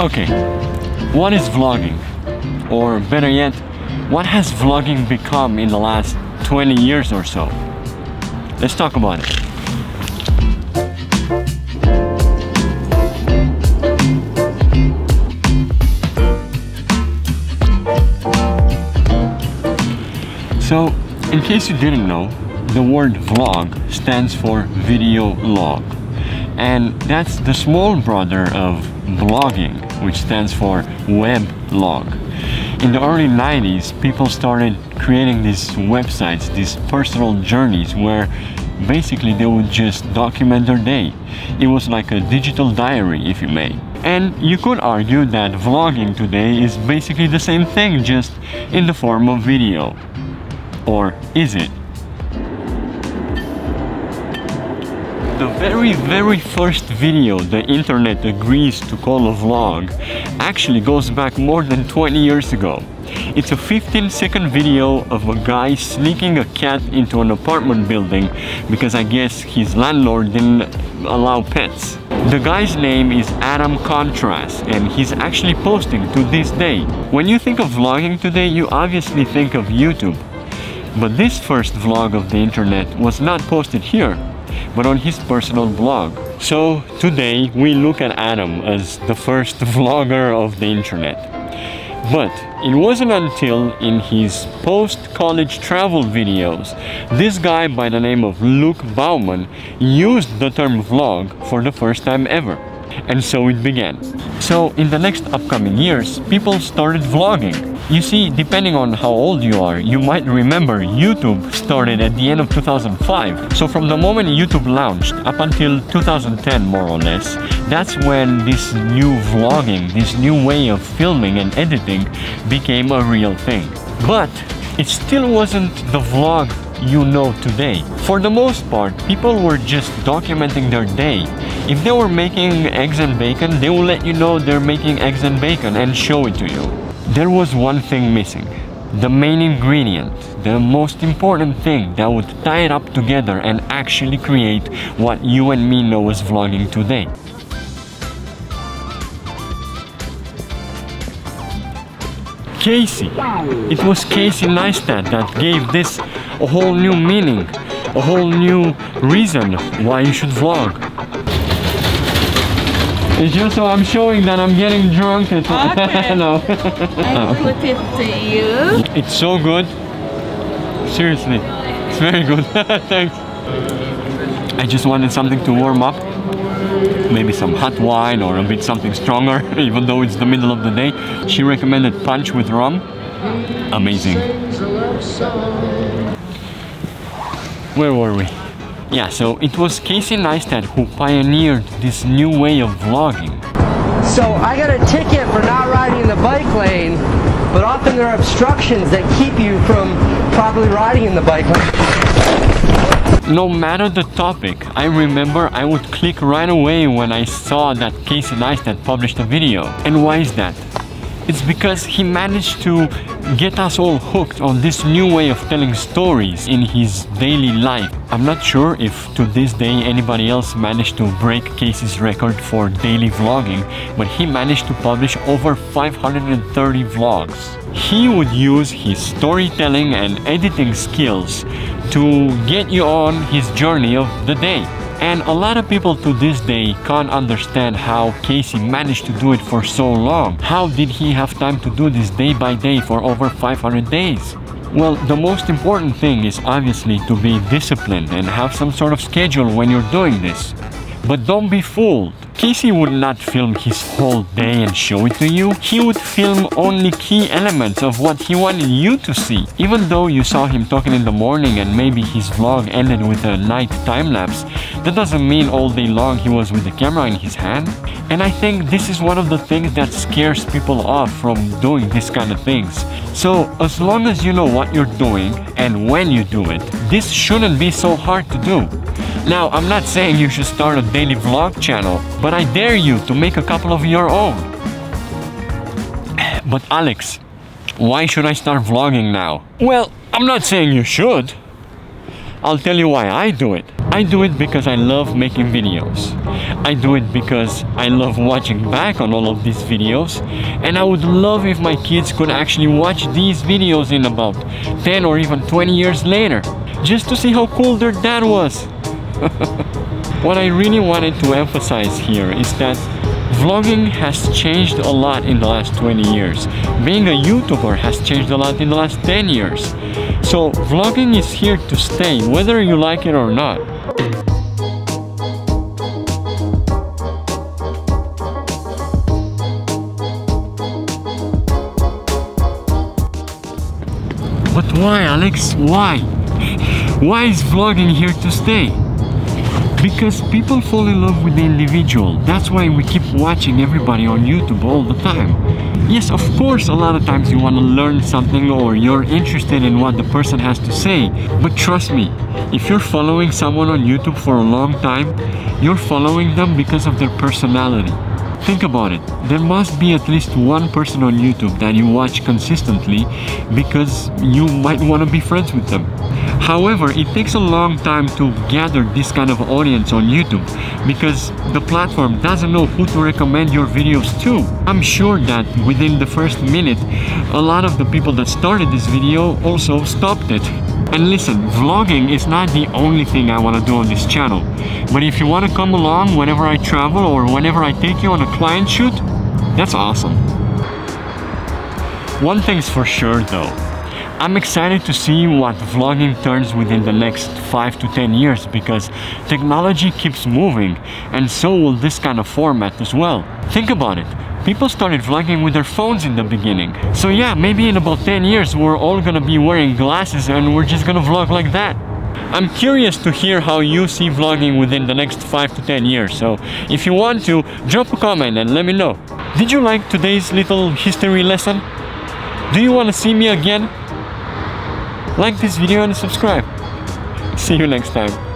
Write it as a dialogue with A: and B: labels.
A: Okay, what is vlogging? Or better yet, what has vlogging become in the last 20 years or so? Let's talk about it. So, in case you didn't know, the word vlog stands for video log. And that's the small brother of blogging, which stands for web log. In the early 90s, people started creating these websites, these personal journeys where basically they would just document their day. It was like a digital diary, if you may. And you could argue that vlogging today is basically the same thing, just in the form of video. Or is it? The very first video the internet agrees to call a vlog actually goes back more than 20 years ago. It's a 15-second video of a guy sneaking a cat into an apartment building because I guess his landlord didn't allow pets. The guy's name is Adam Kontras, and he's actually posting to this day. When you think of vlogging today, you obviously think of YouTube. But this first vlog of the internet was not posted here, but on his personal blog. So today we look at Adam as the first vlogger of the internet. But it wasn't until in his post-college travel videos, this guy by the name of Luke Bauman used the term vlog for the first time ever. And so it began. So in the next upcoming years, people started vlogging. You see, depending on how old you are, you might remember YouTube started at the end of 2005. So from the moment YouTube launched up until 2010 more or less, that's when this new vlogging, this new way of filming and editing became a real thing. But it still wasn't the vlog you know today. For the most part, people were just documenting their day. If they were making eggs and bacon, they will let you know they're making eggs and bacon and show it to you. There was one thing missing. The main ingredient, the most important thing that would tie it up together and actually create what you and me know as vlogging today. Casey. It was Casey Neistat that gave this a whole new meaning, a whole new reason why you should vlog. It's just so I'm showing that I'm getting drunk. Okay. No.
B: I put it to you.
A: It's so good. Seriously, it's very good. Thanks. I just wanted something to warm up. Maybe some hot wine or a bit something stronger, even though it's the middle of the day. She recommended punch with rum. Amazing. Where were we? Yeah, so it was Casey Neistat who pioneered this new way of vlogging.
C: So I got a ticket for not riding in the bike lane, but often there are obstructions that keep you from properly riding in the bike lane.
A: No matter the topic, I remember I would click right away when I saw that Casey Neistat published a video. And why is that? It's because he managed to get us all hooked on this new way of telling stories in his daily life. I'm not sure if to this day anybody else managed to break Casey's record for daily vlogging, but he managed to publish over 530 vlogs. He would use his storytelling and editing skills to get you on his journey of the day. And a lot of people to this day can't understand how Casey managed to do it for so long. How did he have time to do this day by day for over 500 days? Well, the most important thing is obviously to be disciplined and have some sort of schedule when you're doing this. But don't be fooled. Casey would not film his whole day and show it to you. He would film only key elements of what he wanted you to see. Even though you saw him talking in the morning and maybe his vlog ended with a night time-lapse, that doesn't mean all day long he was with the camera in his hand. And I think this is one of the things that scares people off from doing this kind of things. So as long as you know what you're doing and when you do it, this shouldn't be so hard to do. Now, I'm not saying you should start a daily vlog channel, but I dare you to make a couple of your own. But Alex, why should I start vlogging now? Well, I'm not saying you should. I'll tell you why I do it. I do it because I love making videos. I do it because I love watching back on all of these videos, and I would love if my kids could actually watch these videos in about 10 or even 20 years later, just to see how cool their dad was. What I really wanted to emphasize here is that vlogging has changed a lot in the last 20 years. Being a YouTuber has changed a lot in the last 10 years. So vlogging is here to stay, whether you like it or not. But why, Alex? Why? Why is vlogging here to stay? Because people fall in love with the individual. That's why we keep watching everybody on YouTube all the time. Yes, of course, a lot of times you want to learn something or you're interested in what the person has to say. But trust me, if you're following someone on YouTube for a long time, you're following them because of their personality. Think about it. There must be at least one person on YouTube that you watch consistently because you might want to be friends with them. However, it takes a long time to gather this kind of audience on YouTube because the platform doesn't know who to recommend your videos to. I'm sure that within the first minute, a lot of the people that started this video also stopped it. And listen, vlogging is not the only thing I want to do on this channel. But if you want to come along whenever I travel or whenever I take you on a client shoot, that's awesome. One thing's for sure though. I'm excited to see what vlogging turns within the next 5 to 10 years because technology keeps moving and so will this kind of format as well. Think about it. People started vlogging with their phones in the beginning. So yeah, maybe in about 10 years we're all gonna be wearing glasses and we're just gonna vlog like that. I'm curious to hear how you see vlogging within the next 5 to 10 years. So if you want to, drop a comment and let me know. Did you like today's little history lesson? Do you want to see me again? Like this video and subscribe. See you next time.